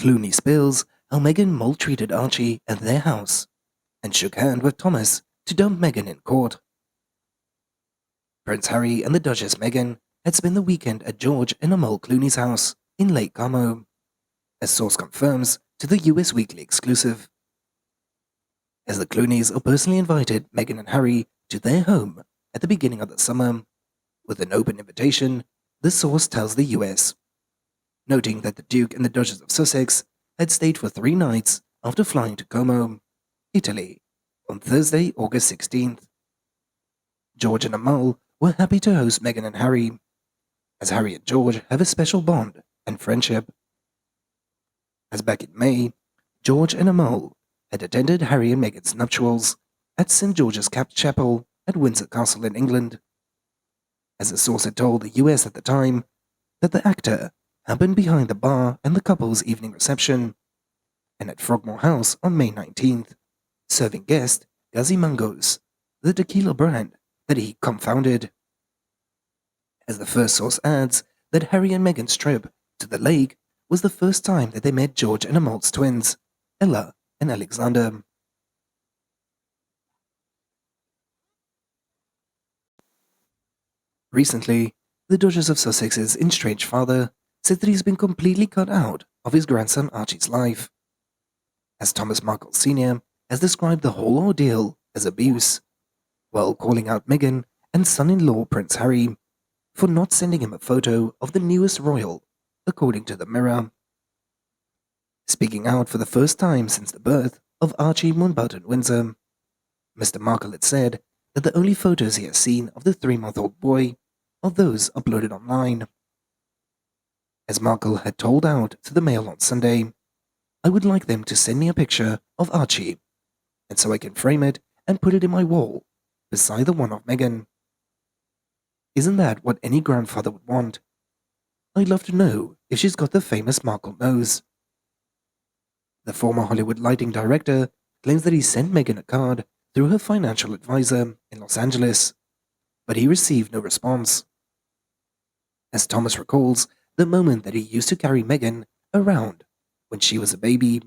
Clooney spills how Meghan maltreated Archie at their house and shook hand with Thomas to dump Meghan in court. Prince Harry and the Duchess Meghan had spent the weekend at George and Amal Clooney's house in Lake Como, a source confirms to the US Weekly exclusive. As the Clooneys personally invited Meghan and Harry to their home at the beginning of the summer, with an open invitation, the source tells the US, noting that the Duke and the Duchess of Sussex had stayed for 3 nights after flying to Como, Italy, on Thursday, August 16th. George and Amal were happy to host Meghan and Harry, as Harry and George have a special bond and friendship. As back in May, George and Amal had attended Harry and Meghan's nuptials at St. George's Chapel at Windsor Castle in England. As the source had told the US at the time, that the actor had been behind the bar and the couple's evening reception, and at Frogmore House on May 19th, serving guest Gazimangos, the tequila brand that he confounded. As the first source adds that Harry and Meghan's trip to the lake was the first time that they met George and Amal's twins, Ella and Alexander. Recently, the Duchess of Sussex's estranged father said that he's been completely cut out of his grandson Archie's life, as Thomas Markle Sr. has described the whole ordeal as abuse, while calling out Meghan and son-in-law Prince Harry for not sending him a photo of the newest royal, according to the Mirror. Speaking out for the first time since the birth of Archie Mountbatten Windsor, Mr. Markle had said that the only photos he has seen of the 3-month-old boy are those uploaded online. As Markle had told out to the Mail on Sunday, "I would like them to send me a picture of Archie, and so I can frame it and put it in my wall, beside the one of Meghan. Isn't that what any grandfather would want? I'd love to know if she's got the famous Markle nose." The former Hollywood lighting director claims that he sent Meghan a card through her financial advisor in Los Angeles, but he received no response. As Thomas recalls the moment that he used to carry Meghan around when she was a baby,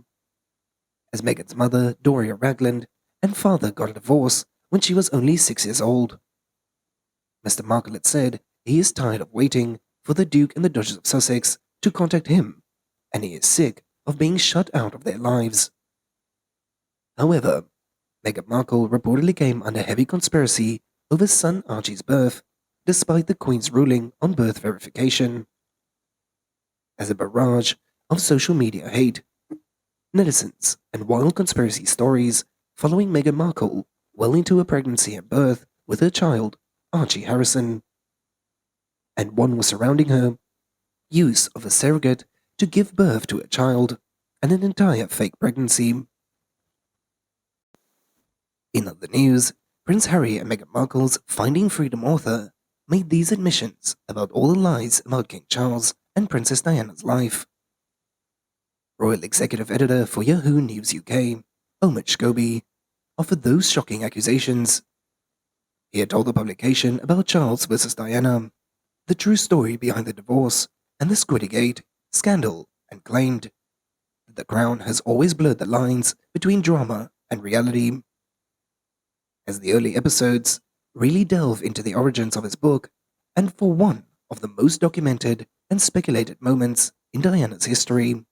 as Meghan's mother, Doria Ragland, and father got a divorce when she was only 6 years old. Mr. Markle had said he is tired of waiting for the Duke and the Duchess of Sussex to contact him, and he is sick of being shut out of their lives. However, Meghan Markle reportedly came under heavy conspiracy over son Archie's birth, despite the Queen's ruling on birth verification. As a barrage of social media hate, netizens, and wild conspiracy stories following Meghan Markle well into her pregnancy and birth with her child, Archie Harrison. And one was surrounding her use of a surrogate to give birth to a child and an entire fake pregnancy. In other news, Prince Harry and Meghan Markle's Finding Freedom author made these admissions about all the lies about King Charles and Princess Diana's life. Royal Executive Editor for Yahoo News UK, Omid Scobie, offered those shocking accusations. He had told the publication about Charles versus Diana, the true story behind the divorce and the Squiddygate scandal, and claimed that the Crown has always blurred the lines between drama and reality. As the early episodes really delve into the origins of his book, and for one of the most documented and speculated moments in Diana's history,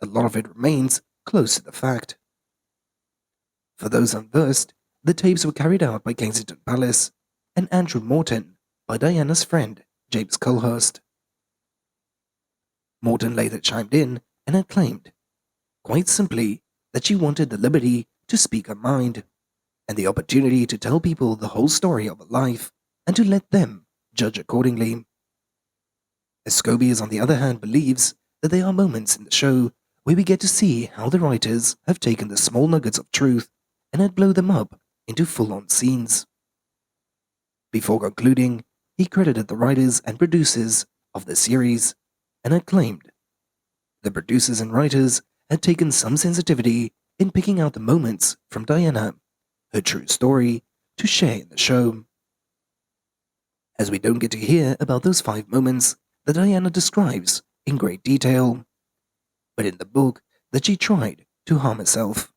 a lot of it remains close to the fact. For those unversed, the tapes were carried out by Kensington Palace and Andrew Morton by Diana's friend James Colhurst. Morton later chimed in and had claimed, quite simply, that she wanted the liberty to speak her mind, and the opportunity to tell people the whole story of her life, and to let them judge accordingly. Scobie, on the other hand, believes that there are moments in the show where we get to see how the writers have taken the small nuggets of truth and had blown them up into full-on scenes. Before concluding, he credited the writers and producers of the series, and had claimed the producers and writers had taken some sensitivity in picking out the moments from Diana, her true story, to share in the show. As we don't get to hear about those 5 moments that Diana describes in great detail, but in the book that she tried to harm herself.